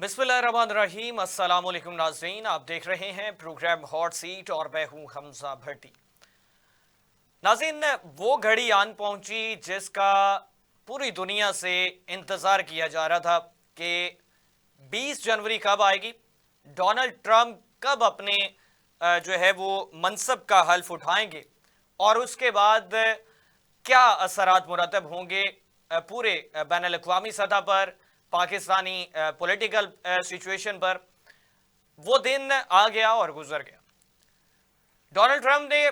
बिस्मिल्लाहिर्रहमानिर्रहीम। अस्सलाम वालेकुम नाज़रीन, आप देख रहे हैं प्रोग्राम हॉट सीट और मैं हूं हमजा भट्टी। नाज़रीन, वो घड़ी आन पहुंची जिसका पूरी दुनिया से इंतज़ार किया जा रहा था कि 20 जनवरी कब आएगी, डोनाल्ड ट्रंप कब अपने जो है वो मनसब का हल्फ उठाएंगे और उसके बाद क्या असरात मुरतब होंगे पूरे बैनुल-अक़वामी सतह पर, पाकिस्तानी पॉलिटिकल सिचुएशन पर। वो दिन आ गया और गुजर गया। डोनाल्ड ट्रंप ने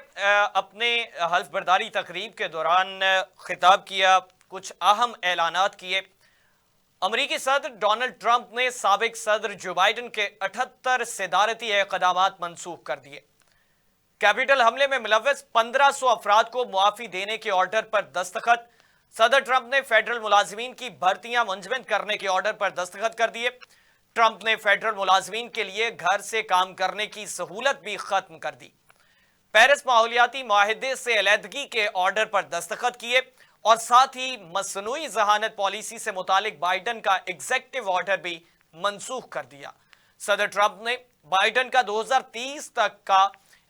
अपने हल्फ बर्दारी तकरीब के दौरान खिताब किया, कुछ अहम ऐलानात किए। अमरीकी सदर डोनाल्ड ट्रंप ने साबिक सदर जो बाइडन के 78 सदारती इक़दामात मनसूख कर दिए। कैपिटल हमले में मुलव्वस 1500 अफराद को मुआफी देने के ऑर्डर पर दस्तखत। सदर ट्रंप ने फेडरल मुलाजिमीन की भर्तियां मुंजमद करने के ऑर्डर पर दस्तखत कर दिए। ट्रंप ने फेडरल मुलाजिमीन के लिए घर से काम करने की सहूलत भी खत्म कर दी। पेरिस माहौलियाती मुआहदे से अलहदगी के ऑर्डर पर दस्तखत किए और साथ ही मसनूई जहानत पॉलिसी से मुतालिक बाइडन का एग्जेक्टिव ऑर्डर भी मनसूख कर दिया। सदर ट्रंप ने बाइडन का 2030 तक का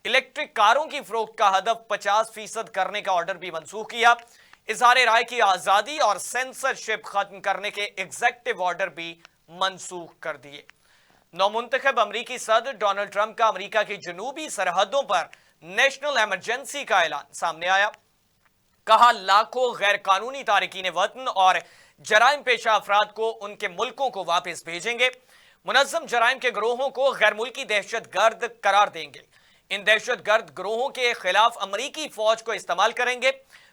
इलेक्ट्रिक कारों की फरोख्त का हदफ 50% करने का ऑर्डर भी मनसूख किया। इज़हार राय की आजादी और सेंसरशिप खत्म करने के एग्जेक्टिव ऑर्डर भी मनसूख कर दिए। नौमुंतखब अमरीकी सदर डोनाल्ड ट्रंप का अमरीका की जनूबी सरहदों पर नेशनल इमरजेंसी का ऐलान सामने आया। कहा, लाखों गैर कानूनी तारकीन वतन और जराइम पेशा अफराद को उनके मुल्कों को वापस भेजेंगे। मुनज़्ज़म जराइम के गिरोहों को गैर मुल्की दहशत गर्द करार देंगे। इन दहशत गर्द गिरोहों के खिलाफ अमरीकी फौज को इस्तेमाल करेंगे।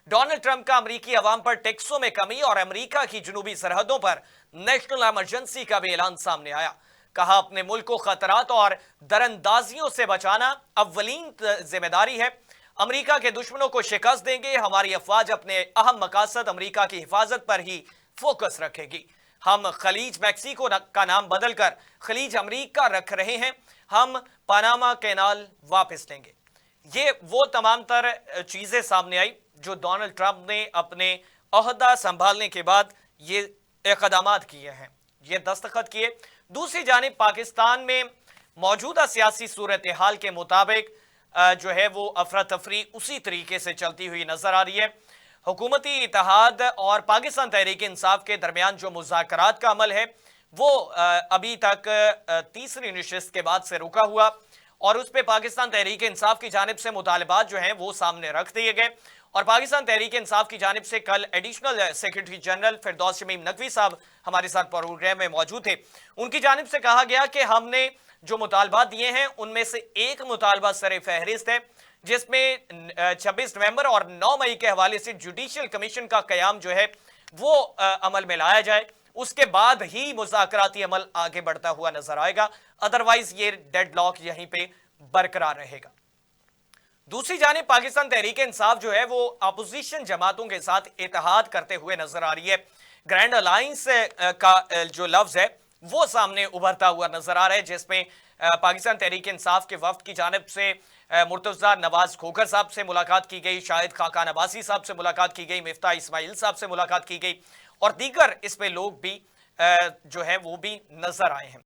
डोनाल्ड ट्रंप का अमरीकी अवाम पर टैक्सों में कमी और अमरीका की जनूबी सरहदों पर नेशनल इमरजेंसी का भी ऐलान सामने आया। कहा, अपने मुल्क को खतरात और दरअंदाजियों से बचाना अव्वलीन जिम्मेदारी है। अमरीका के दुश्मनों को शिकस्त देंगे। हमारी अफवाज अपने अहम मकासद अमरीका की हिफाजत पर ही फोकस रखेगी। हम खलीज मैक्सिको का नाम बदलकर खलीज अमरीका रख रहे हैं। हम पनामा कैनाल वापस लेंगे। ये वो तमाम तर चीजें सामने आई जो डोनाल्ड ट्रंप ने अपने ओहदा संभालने के बाद ये इक़दामात किए हैं, ये दस्तखत किए। दूसरी जानिब पाकिस्तान में मौजूदा सियासी सूरत हाल के मुताबिक जो है वो अफरा तफरी उसी तरीके से चलती हुई नजर आ रही है। हुकूमती इत्तेहाद और पाकिस्तान तहरीक इंसाफ के दरमियान जो मुज़ाकरात का अमल है वो अभी तक तीसरी नशिस्त के बाद से रुका हुआ और उस पर पाकिस्तान तहरीक इंसाफ की जानिब से मुतालबात जो हैं वो सामने रख दिए गए। और पाकिस्तान तहरीक इंसाफ की जानिब से कल एडिशनल सेक्रेटरी जनरल फिरदौस शमीम नकवी साहब हमारे साथ प्रोग्राम में मौजूद थे। उनकी जानिब से कहा गया कि हमने जो मुतालबात दिए हैं उनमें से एक मुतालबा सर फहरिस्त है, जिसमें 26 नवंबर और 9 मई के हवाले से जुडिशियल कमीशन का कयाम जो है वो अमल में लाया जाए। उसके बाद ही मुज़ाकराती अमल आगे बढ़ता हुआ नजर आएगा, अदरवाइज ये डेडलॉक यहीं पे बरकरार रहेगा। दूसरी जानिब पाकिस्तान तहरीक इंसाफ जो है वो अपोजिशन जमातों के साथ इत्तेहाद करते हुए नजर आ रही है। ग्रैंड अलायंस का जो लफ्ज है वो सामने उभरता हुआ नजर आ रहा है, जिसमें पाकिस्तान तहरीक इंसाफ के वफ्द की जानिब से मुर्तज़ा नवाज खोखर साहब से मुलाकात की गई, शाहिद खाकान अब्बासी साहब से मुलाकात की गई, मिफ्ता इस्माइल साहब से मुलाकात की गई और दीगर इसमें लोग भी जो है वो भी नजर आए हैं।